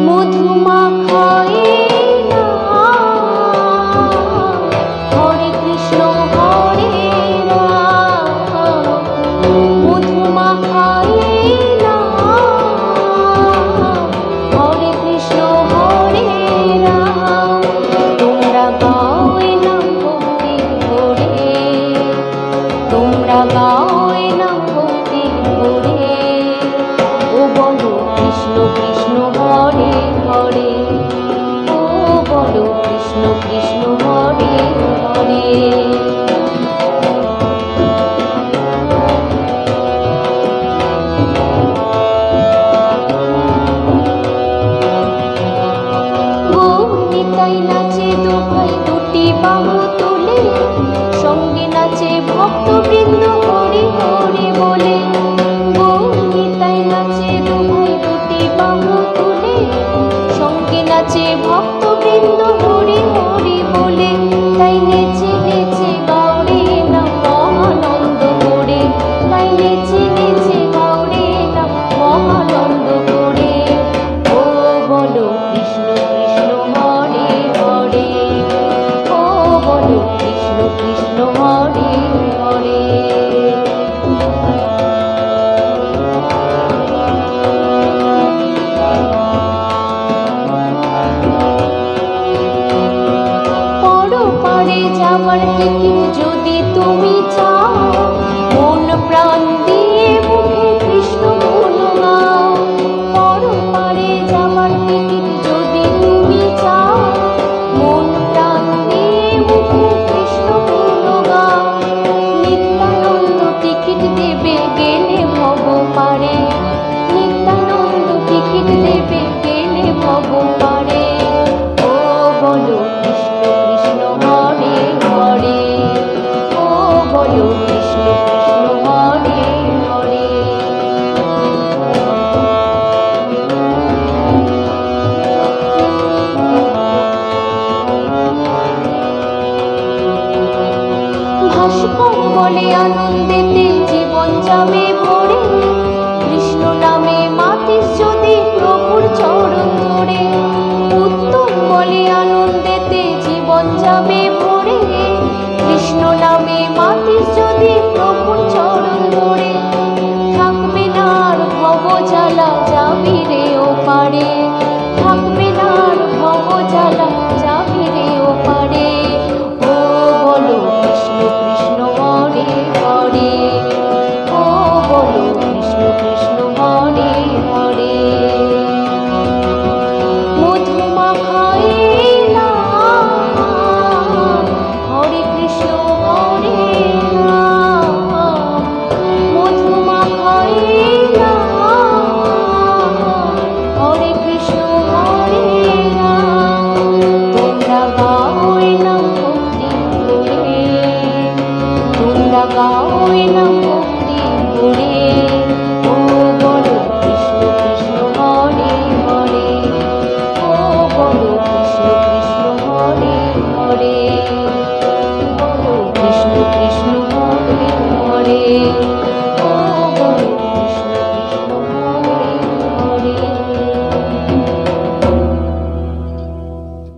মধুমাখায়ে হরে কৃষ্ণ হরে রাম, মধুমাখায়ে হরে কৃষ্ণ হরে রাম। তোমরা গাও এ নাম ভক্তি ভরে, তোমরা গাও এ নাম ভক্তি ভরে, ও বলো কৃষ্ণ কৃষ্ণ হরে হরে, ও বলো কৃষ্ণ কৃষ্ণ হরে হরে। গৌরীতাই নাচে দু ভাই দুটি বাহু তুলে, সঙ্গে নাচে ভক্তবৃন্দ হরি হরি বলে। গৌরীতাই নাচে দু ভাই দুটি বাহু তুলে, সঙ্গে নাচে ভক্তবৃন্দ হরি হরি বলে। তাই নেচে নেচে গাওরে নাম মহানন্দ করে, তাই নেচে নেচে গাওরে নাম মহানন্দ করে। ও বলো কৃষ্ণ কৃষ্ণ হরে হরে, ও বলো কৃষ্ণ কৃষ্ণ হরে হরে। পরপারে যাবার টিকিট যদি তুমি চাও, মন প্রাণ দিয়ে মুখে কৃষ্ণ গুণ গাও। পরপারে যাবার টিকিট যদি তুমি চাও, মন প্রাণ দিয়ে মুখে কৃষ্ণ গুণ গাও। নিত্যানন্দ টিকিট দেবে গেলে ভব পারে, নিত্যানন্দ টিকিট দেবে গেলে ভব পারে। ও বলো কৃষ্ণ কৃষ্ণ হরে হরে, ও বলো কৃষ্ণ কৃষ্ণ হরে হরে। ভাস্কর বলে আনন্দেতে জীবন যাবে ভরে, কৃষ্ণ নামে মাতিস যদি প্রভুর চরণ ধরে। উত্তম বলে আনন্দেতে জীবন যাবে ভরে, কৃষ্ণ নামে মাতিস যদি প্রভুর চরণ ধরে। থাকবে না আর ভব জ্বালা যাবি রে ও পারে, থাকবে না আর ভব জ্বালা যাবি রে ও পারে। ও বলো কৃষ্ণ কৃষ্ণ হরে হরে, ও বলো কৃষ্ণ কৃষ্ণ হরে হরে। মধুমাখায়ে হরে কৃষ্ণ হরে রাম, মধুমাখায়ে হরে কৃষ্ণ হরে রাম। তোমরা গাও এ নাম ভক্তি ভরে, তোমরা গাও এ নাম